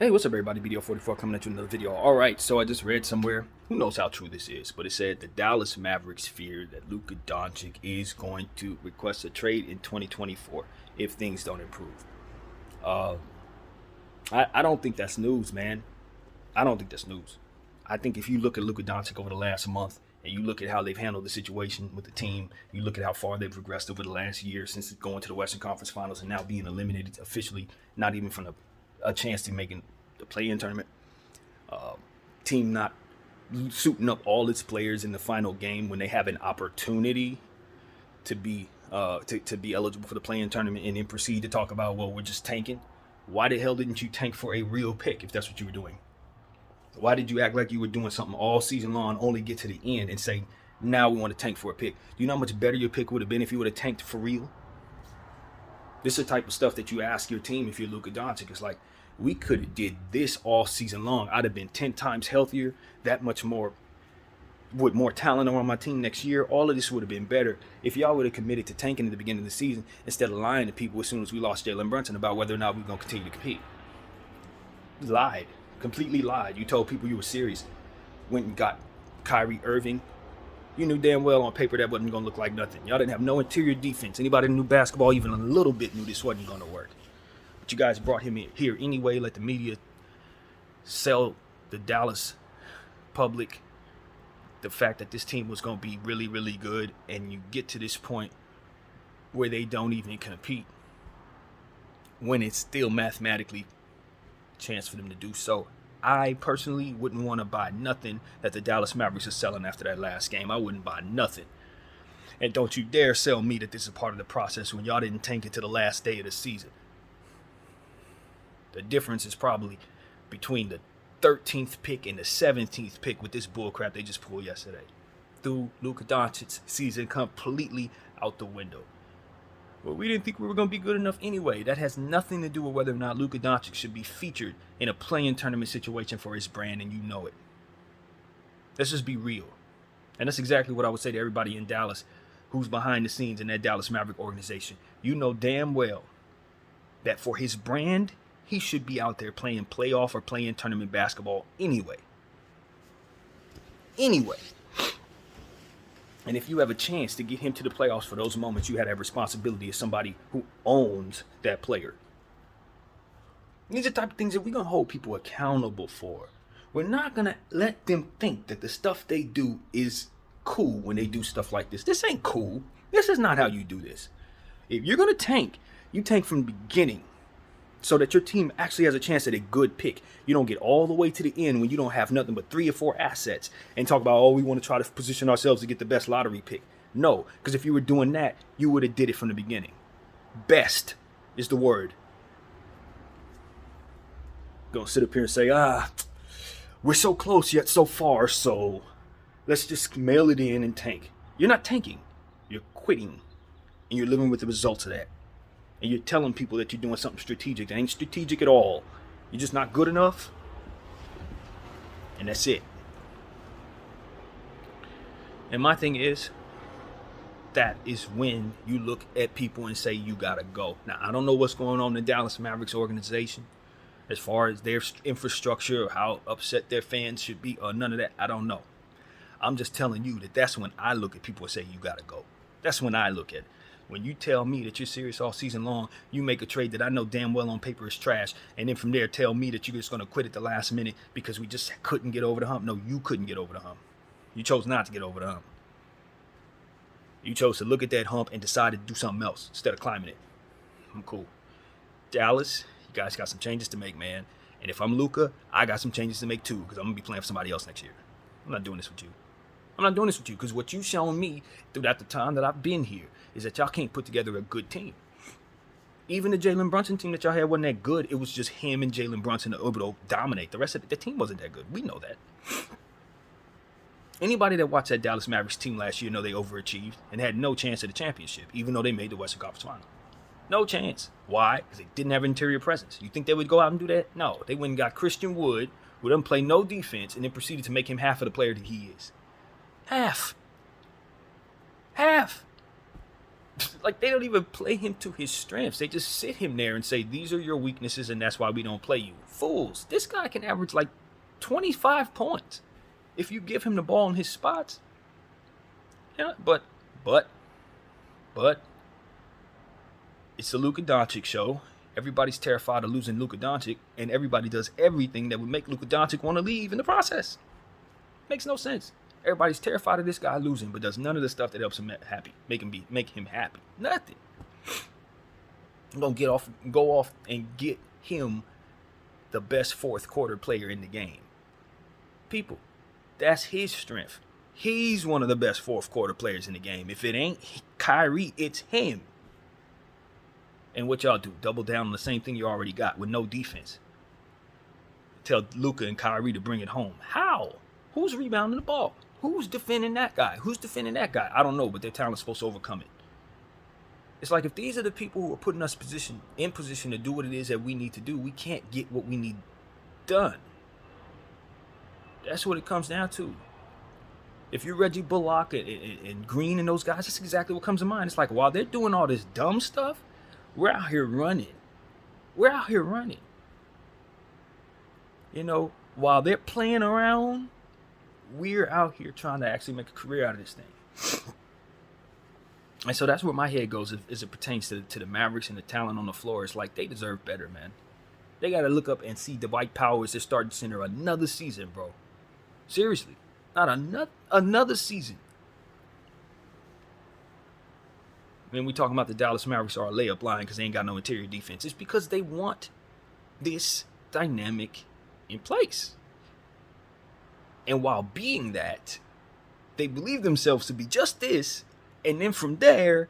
Hey, what's up, everybody? BDO44 coming at you with another video. All right, so I just read somewhere, who knows how true this is, but it said the Dallas Mavericks fear that Luka Doncic is going to request a trade in 2024 if things don't improve. Uh, I don't think that's news, man. I don't think that's news. I think if you look at Luka Doncic over the last month and you look at how they've handled the situation with the team, you look at how far they've progressed over the last year since going to the Western Conference Finals and now being eliminated officially, not even from a chance to making the play-in tournament. Team not suiting up all its players in the final game when they have an opportunity to be to be eligible for the play-in tournament, and then proceed to talk about, well, we're just tanking. Why the hell didn't you tank for a real pick if that's what you were doing? Why did you act like you were doing something all season long, only get to the end and say, now we want to tank for a pick? Do you know how much better your pick would have been if you would have tanked for real? This is the type of stuff that you ask your team if you're Luka Doncic. It's like, we could have did this all season long. I'd have been 10 times healthier, that much more, with more talent on my team next year. All of this would have been better if y'all would have committed to tanking at the beginning of the season instead of lying to people as soon as we lost Jalen Brunson about whether or not we're going to continue to compete. You lied. Completely lied. You told people you were serious. Went and got Kyrie Irving. You knew damn well on paper that wasn't going to look like nothing. Y'all didn't have no interior defense. Anybody who knew basketball even a little bit knew this wasn't going to work. But you guys brought him in here anyway. Let the media sell the Dallas public the fact that this team was going to be really, really good. And you get to this point where they don't even compete when it's still mathematically a chance for them to do so. I personally wouldn't want to buy nothing that the Dallas Mavericks are selling after that last game. I wouldn't buy nothing. And don't you dare sell me that this is part of the process when y'all didn't tank it to the last day of the season. The difference is probably between the 13th pick and the 17th pick with this bullcrap they just pulled yesterday. Threw Luka Doncic's season completely out the window. Well, we didn't think we were going to be good enough anyway. That has nothing to do with whether or not Luka Doncic should be featured in a play-in tournament situation for his brand, and you know it. Let's just be real. And that's exactly what I would say to everybody in Dallas who's behind the scenes in that Dallas Maverick organization. You know damn well that for his brand, he should be out there playing playoff or play-in tournament basketball anyway. And if you have a chance to get him to the playoffs for those moments, you had that responsibility as somebody who owns that player. These are the type of things that we're going to hold people accountable for. We're not going to let them think that the stuff they do is cool when they do stuff like this. This ain't cool. This is not how you do this. If you're going to tank, you tank from the beginning so that your team actually has a chance at a good pick. You don't get all the way to the end when you don't have nothing but 3 or 4 assets and talk about, oh, we want to try to position ourselves to get the best lottery pick. No, because if you were doing that, you would have did it from the beginning. Best is the word. Gonna sit up here and say, we're so close yet so far, so let's just mail it in and tank. You're not tanking. You're quitting. And you're living with the results of that. And you're telling people that you're doing something strategic that ain't strategic at all. You're just not good enough. And that's it. And my thing is, that is when you look at people and say, you gotta go. Now, I don't know what's going on in the Dallas Mavericks organization as far as their infrastructure or how upset their fans should be or none of that. I don't know. I'm just telling you that that's when I look at people and say, you gotta go. That's when I look at it. When you tell me that you're serious all season long, you make a trade that I know damn well on paper is trash, and then from there tell me that you're just going to quit at the last minute because we just couldn't get over the hump. No, you couldn't get over the hump. You chose not to get over the hump. You chose to look at that hump and decide to do something else instead of climbing it. I'm cool. Dallas, you guys got some changes to make, man. And if I'm Luka, I got some changes to make too, because I'm going to be playing for somebody else next year. I'm not doing this with you. I'm not doing this with you because what you've shown me throughout the time that I've been here is that y'all can't put together a good team. Even the Jalen Brunson team that y'all had wasn't that good. It was just him and Jalen Brunson able to dominate. The rest of the team wasn't that good. We know that. Anybody that watched that Dallas Mavericks team last year know they overachieved and had no chance at the championship, even though they made the Western Conference Final. No chance. Why? Because they didn't have interior presence. You think they would go out and do that? No. They went and got Christian Wood, who doesn't play no defense, and then proceeded to make him half of the player that he is. Half. Like, they don't even play him to his strengths. They just sit him there and say, these are your weaknesses, and that's why we don't play you. Fools. This guy can average like 25 points if you give him the ball in his spots. Yeah, but it's the Luka Doncic show. Everybody's terrified of losing Luka Doncic, and everybody does everything that would make Luka Doncic want to leave in the process. Makes no sense. Everybody's terrified of this guy losing, but does none of the stuff that helps him happy, make him happy. Nothing. I'm gonna go off and get him the best fourth quarter player in the game. People, that's his strength. He's one of the best fourth quarter players in the game. If it ain't Kyrie, it's him. And what y'all do? Double down on the same thing you already got with no defense. Tell Luka and Kyrie to bring it home. How? Who's rebounding the ball? Who's defending that guy? Who's defending that guy? I don't know, but their talent's supposed to overcome it. It's like, if these are the people who are putting us in position to do what it is that we need to do, we can't get what we need done. That's what it comes down to. If you're Reggie Bullock and Green and those guys, that's exactly what comes to mind. It's like, while they're doing all this dumb stuff, we're out here running. You know, while they're playing around, we're out here trying to actually make a career out of this thing. And so that's where my head goes as it pertains to the Mavericks and the talent on the floor. It's like, they deserve better, man. They got to look up and see Dwight Powell as their starting center another season, bro. Seriously. Not another season. When we talking about the Dallas Mavericks are a layup line because they ain't got no interior defense, it's because they want this dynamic in place. And while being that, they believe themselves to be just this, and then from there,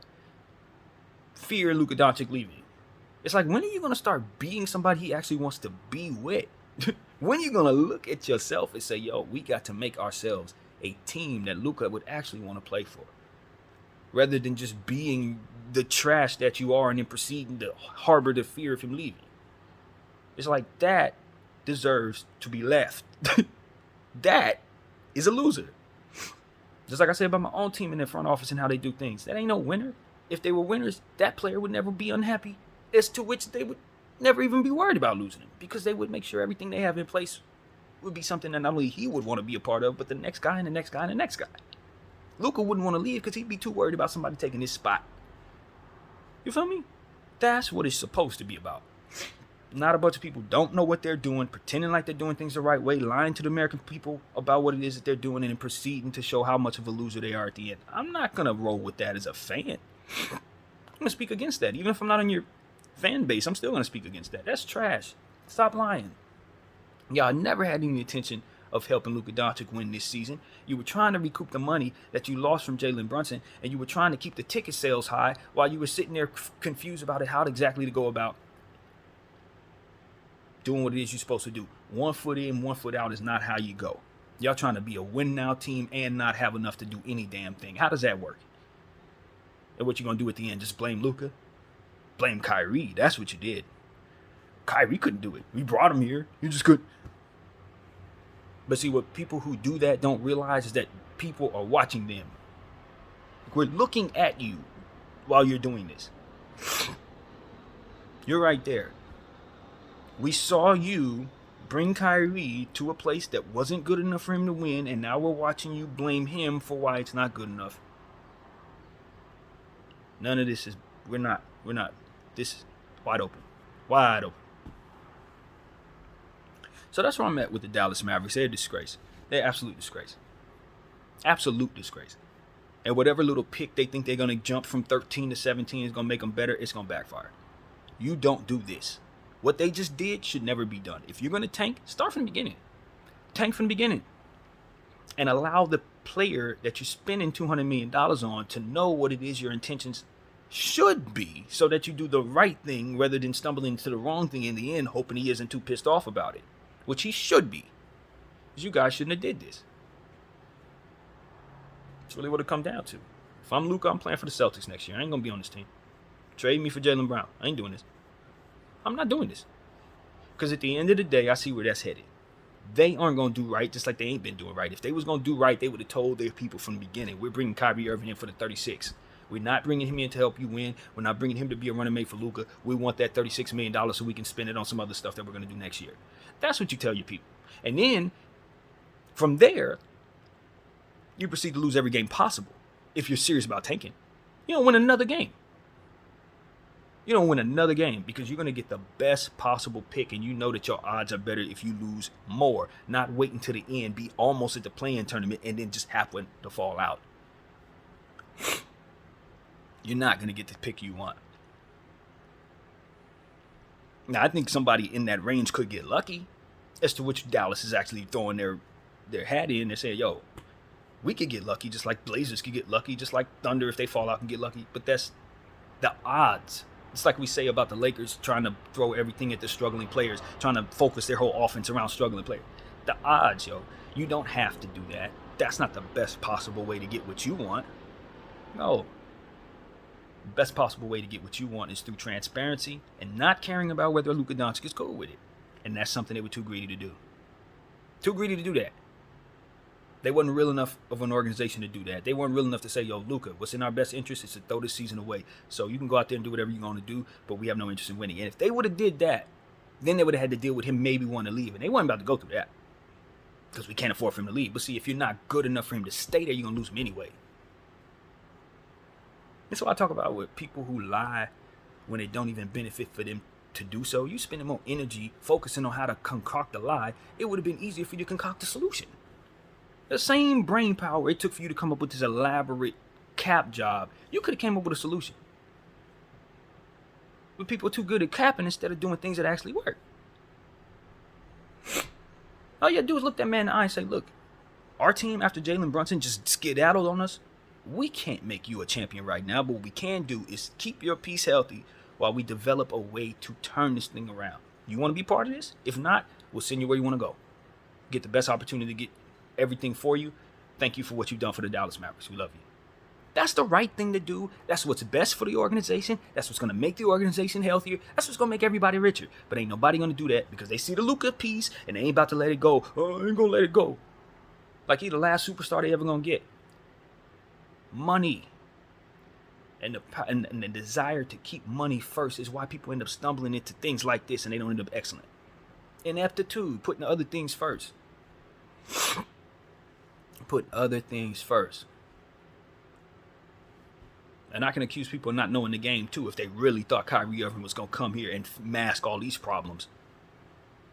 fear Luka Doncic leaving. It's like, when are you going to start being somebody he actually wants to be with? When are you going to look at yourself and say, yo, we got to make ourselves a team that Luka would actually want to play for? Rather than just being the trash that you are and then proceeding to harbor the fear of him leaving. It's like, that deserves to be left. That is a loser. Just like I said about my own team in the front office and how they do things. That ain't no winner. If they were winners, that player would never be unhappy, as to which they would never even be worried about losing him, because they would make sure everything they have in place would be something that not only he would want to be a part of, but the next guy and the next guy and the next guy. Luka wouldn't want to leave because he'd be too worried about somebody taking his spot. You feel me? That's what it's supposed to be about. Not a bunch of people don't know what they're doing, pretending like they're doing things the right way, lying to the American people about what it is that they're doing, and then proceeding to show how much of a loser they are at the end. I'm not going to roll with that as a fan. I'm going to speak against that. Even if I'm not on your fan base, I'm still going to speak against that. That's trash. Stop lying. Y'all never had any intention of helping Luka Doncic win this season. You were trying to recoup the money that you lost from Jalen Brunson, and you were trying to keep the ticket sales high while you were sitting there confused about how exactly to go about doing what it is you're supposed to do. 1 foot in, 1 foot out is not how you go. Y'all trying to be a win now team and not have enough to do any damn thing. How does that work? And what you gonna do at the end? Just blame Luka? Blame Kyrie. That's what you did. Kyrie couldn't do it. We brought him here. You just couldn't. But see, what people who do that don't realize is that people are watching them. We're looking at you while you're doing this. You're right there. We saw you bring Kyrie to a place that wasn't good enough for him to win, and now we're watching you blame him for why it's not good enough. None of this is, we're not. This is wide open. Wide open. So that's where I'm at with the Dallas Mavericks. They're a disgrace. They're absolute disgrace. Absolute disgrace. And whatever little pick they think they're going to jump from 13 to 17 is going to make them better, it's going to backfire. You don't do this. What they just did should never be done. If you're going to tank, start from the beginning. Tank from the beginning. And allow the player that you're spending $200 million on to know what it is your intentions should be, so that you do the right thing rather than stumbling into the wrong thing in the end, hoping he isn't too pissed off about it. Which he should be. Because you guys shouldn't have did this. That's really what it come down to. If I'm Luka, I'm playing for the Celtics next year. I ain't going to be on this team. Trade me for Jaylen Brown. I ain't doing this. I'm not doing this. Because at the end of the day, I see where that's headed. They aren't going to do right, just like they ain't been doing right. If they was going to do right, they would have told their people from the beginning, we're bringing Kyrie Irving in for the 36. We're not bringing him in to help you win. We're not bringing him to be a running mate for Luka. We want that $36 million so we can spend it on some other stuff that we're going to do next year. That's what you tell your people. And then from there, you proceed to lose every game possible if you're serious about tanking. You don't win another game. You don't win another game because you're going to get the best possible pick, and you know that your odds are better if you lose more, not wait until the end, be almost at the play-in tournament, and then just happen to fall out. You're not going to get the pick you want. Now, I think somebody in that range could get lucky as to which Dallas is actually throwing their hat in. They're saying, yo, we could get lucky just like Blazers could get lucky, just like Thunder, if they fall out, can get lucky. But that's the odds. It's like we say about the Lakers trying to throw everything at the struggling players, trying to focus their whole offense around struggling players. The odds, yo, you don't have to do that. That's not the best possible way to get what you want. No. The best possible way to get what you want is through transparency and not caring about whether Luka Doncic is cool with it. And that's something they were too greedy to do. Too greedy to do that. They wasn't real enough of an organization to do that. They weren't real enough to say, yo, Luka, what's in our best interest is to throw this season away. So you can go out there and do whatever you're going to do, but we have no interest in winning. And if they would have did that, then they would have had to deal with him maybe wanting to leave. And they weren't about to go through that because we can't afford for him to leave. But see, if you're not good enough for him to stay there, you're going to lose him anyway. That's what I talk about with people who lie when it don't even benefit for them to do so. You spend more energy focusing on how to concoct a lie. It would have been easier for you to concoct a solution. The same brain power it took for you to come up with this elaborate cap job, you could have came up with a solution. But people are too good at capping instead of doing things that actually work. All you have to do is look that man in the eye and say, look, our team after Jalen Brunson just skedaddled on us. We can't make you a champion right now, but what we can do is keep your piece healthy while we develop a way to turn this thing around. You want to be part of this? If not, we'll send you where you want to go. Get the best opportunity to get everything for you. Thank you for what you've done for the Dallas Mavericks. We love you. That's the right thing to do. That's what's best for the organization. That's what's going to make the organization healthier. That's what's going to make everybody richer. But ain't nobody going to do that because they see the Luka piece and they ain't about to let it go. Oh, I ain't going to let it go. Like he the last superstar they ever going to get. Money. And the desire to keep money first is why people end up stumbling into things like this and they don't end up excellent. Ineptitude, putting other things first. Put other things first. And I can accuse people of not knowing the game too if they really thought Kyrie Irving was going to come here and mask all these problems.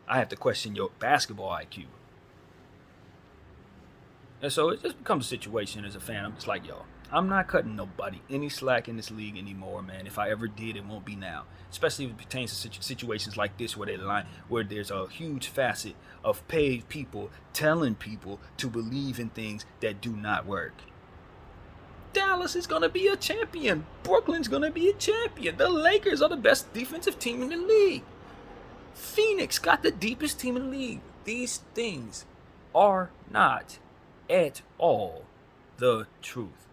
I have to question your basketball IQ. And so it just becomes a situation as a fan. I'm just like, yo, I'm not cutting nobody any slack in this league anymore, man. If I ever did, it won't be now. Especially if it pertains to situations like this where there's a huge facet of paid people telling people to believe in things that do not work. Dallas is going to be a champion. Brooklyn's going to be a champion. The Lakers are the best defensive team in the league. Phoenix got the deepest team in the league. These things are not at all the truth.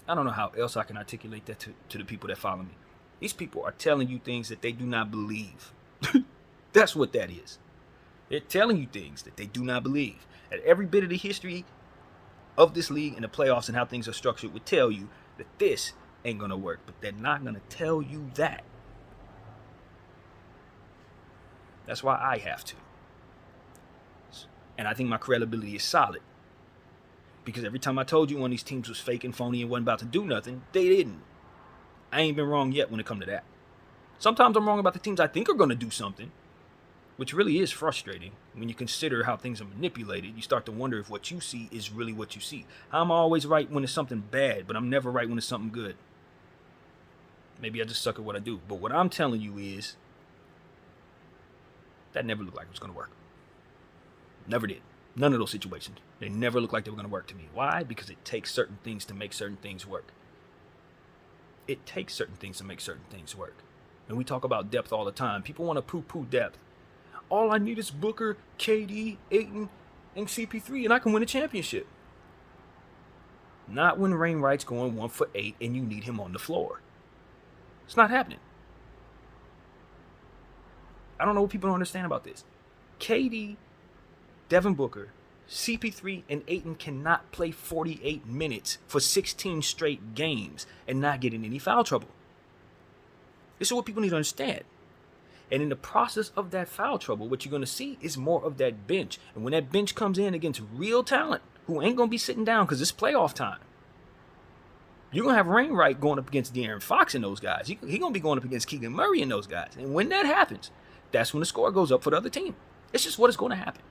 I don't know how else I can articulate that to the people that follow me. These people are telling you things that they do not believe. That's what that is. They're telling you things that they do not believe. And every bit of the history of this league and the playoffs and how things are structured would tell you that this ain't going to work. But they're not going to tell you that. That's why I have to. And I think my credibility is solid. Because every time I told you one of these teams was fake and phony and wasn't about to do nothing, they didn't. I ain't been wrong yet when it comes to that. Sometimes I'm wrong about the teams I think are going to do something, which really is frustrating. When you consider how things are manipulated, you start to wonder if what you see is really what you see. I'm always right when it's something bad, but I'm never right when it's something good. Maybe I just suck at what I do. But what I'm telling you is that never looked like it was going to work. Never did. None of those situations. They never looked like they were going to work to me. Why? Because it takes certain things to make certain things work. It takes certain things to make certain things work. And we talk about depth all the time. People want to poo-poo depth. All I need is Booker, KD, Ayton, and CP3, and I can win a championship. Not when Wainwright's going 1 for 8 and you need him on the floor. It's not happening. I don't know what people don't understand about this. KD, Devin Booker, CP3 and Ayton cannot play 48 minutes for 16 straight games and not get in any foul trouble. This is what people need to understand. And in the process of that foul trouble, what you're going to see is more of that bench. And when that bench comes in against real talent who ain't going to be sitting down because it's playoff time, you're going to have Wainwright going up against De'Aaron Fox and those guys. He's going to be going up against Keegan Murray and those guys. And when that happens, that's when the score goes up for the other team. It's just what is going to happen.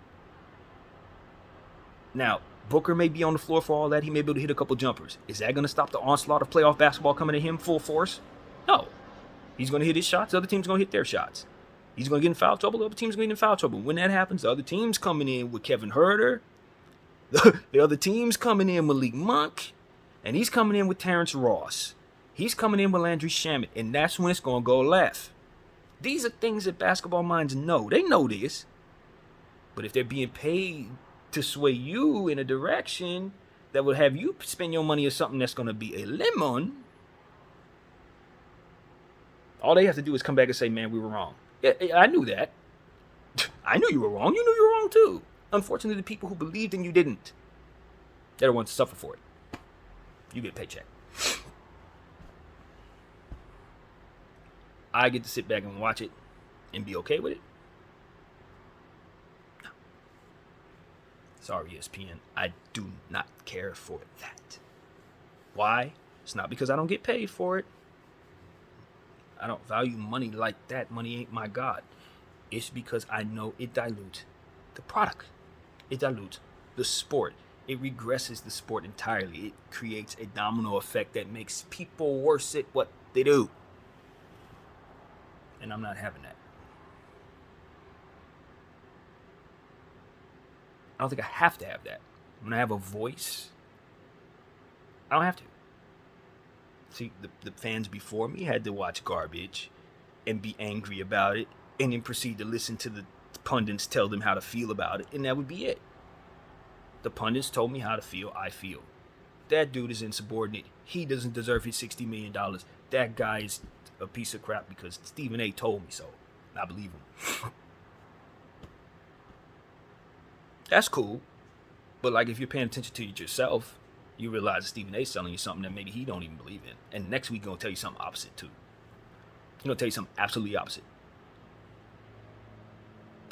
Now, Booker may be on the floor for all that. He may be able to hit a couple jumpers. Is that going to stop the onslaught of playoff basketball coming at him full force? No. He's going to hit his shots. The other team's going to hit their shots. He's going to get in foul trouble. The other team's going to get in foul trouble. When that happens, the other team's coming in with Kevin Huerter. The other team's coming in with Malik Monk. And he's coming in with Terrence Ross. He's coming in with Landry Shamet. And that's when it's going to go left. These are things that basketball minds know. They know this. But if they're being paid to sway you in a direction that will have you spend your money on something that's going to be a lemon, all they have to do is come back and say, man, we were wrong. Yeah, I knew that. I knew you were wrong. You knew you were wrong too. Unfortunately, the people who believed in you didn't. They're the ones to suffer for it. You get a paycheck. I get to sit back and watch it and be okay with it. No. Sorry, ESPN. I do not care for that. Why? It's not because I don't get paid for it. I don't value money like that. Money ain't my God. It's because I know it dilutes the product. It dilutes the sport. It regresses the sport entirely. It creates a domino effect that makes people worse at what they do. And I'm not having that. I don't think I have to have that. When I have a voice, I don't have to. See, the fans before me had to watch garbage and be angry about it and then proceed to listen to the pundits tell them how to feel about it, and that would be it. The pundits told me how to feel, I feel. That dude is insubordinate. He doesn't deserve his $60 million. That guy is a piece of crap because Stephen A. told me so. I believe him. That's cool. But like if you're paying attention to it yourself, you realize that Stephen A's telling you something that maybe he don't even believe in. And next week, he's going to tell you something opposite, too. He's going to tell you something absolutely opposite.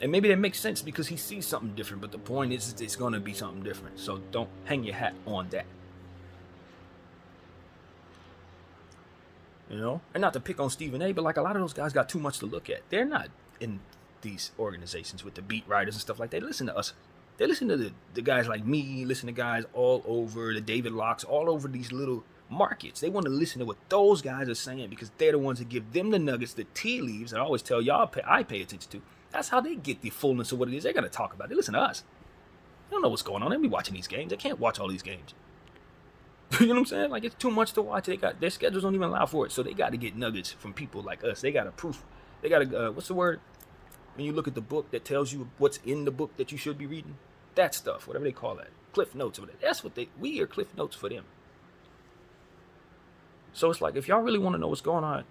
And maybe that makes sense because he sees something different. But the point is, it's going to be something different. So don't hang your hat on that. You know? And not to pick on Stephen A., but like a lot of those guys got too much to look at. They're not in these organizations with the beat writers and stuff like that. They listen to us. They listen to the guys like me, listen to guys all over, the David Locks, all over these little markets. They want to listen to what those guys are saying because they're the ones that give them the nuggets, the tea leaves that I always tell y'all I pay attention to. That's how they get the fullness of what it is they're going to talk about. They listen to us. They don't know what's going on. They be watching these games. They can't watch all these games. You know what I'm saying? Like, it's too much to watch. Their schedules don't even allow for it. So they got to get nuggets from people like us. They got to proof. They got to, what's the word? When you look at the book that tells you what's in the book that you should be reading, that stuff, whatever they call that, Cliff Notes, or whatever. That's what we are Cliff Notes for them. So it's like, if y'all really want to know what's going on,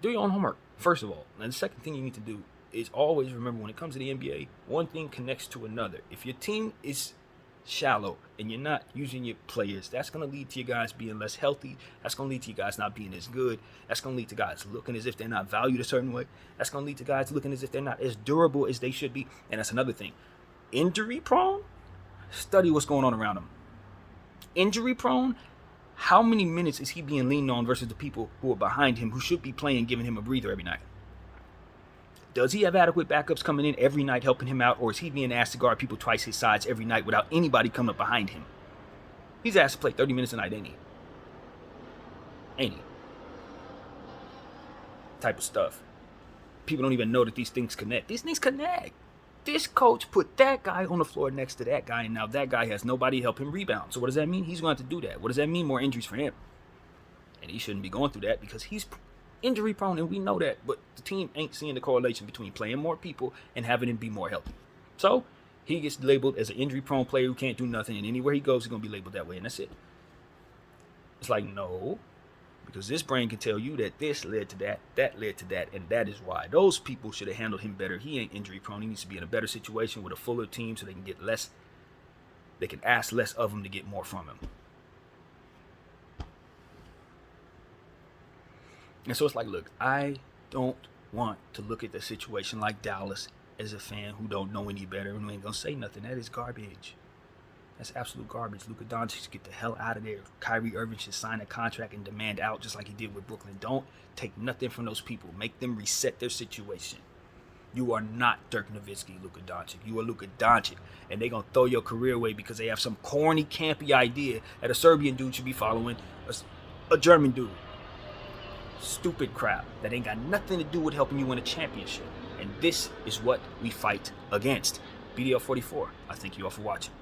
do your own homework, first of all. And the second thing you need to do is always remember when it comes to the NBA, one thing connects to another. If your team is shallow and you're not using your players, that's going to lead to you guys being less healthy. That's going to lead to you guys not being as good. That's going to lead to guys looking as if they're not valued a certain way. That's going to lead to guys looking as if they're not as durable as they should be. And that's another thing. Injury prone, study what's going on around him. Injury prone, how many minutes is he being leaned on versus the people who are behind him who should be playing, giving him a breather every night? Does he have adequate backups coming in every night helping him out, or is he being asked to guard people twice his size every night without anybody coming up behind him? He's asked to play 30 minutes a night, ain't he? Ain't he? Type of stuff. People don't even know that these things connect. These things connect. This coach put that guy on the floor next to that guy, and now that guy has nobody to help him rebound. So what does that mean? He's going to have to do that. What does that mean? More injuries for him. And he shouldn't be going through that because he's injury prone, and we know that. But the team ain't seeing the correlation between playing more people and having him be more healthy. So he gets labeled as an injury prone player who can't do nothing, and anywhere he goes, he's going to be labeled that way, and that's it. It's like, no. Because this brain can tell you that this led to that led to that, and that is why. Those people should have handled him better. He ain't injury prone. He needs to be in a better situation with a fuller team so they can get less They can ask less of him to get more from him. And so it's like, look, I don't want to look at the situation like Dallas as a fan who don't know any better and who ain't gonna say nothing. That is garbage. That's absolute garbage. Luka Doncic should get the hell out of there. Kyrie Irving should sign a contract and demand out just like he did with Brooklyn. Don't take nothing from those people. Make them reset their situation. You are not Dirk Nowitzki, Luka Doncic. You are Luka Doncic. And they're going to throw your career away because they have some corny, campy idea that a Serbian dude should be following a German dude. Stupid crap that ain't got nothing to do with helping you win a championship. And this is what we fight against. BDL 44, I thank you all for watching.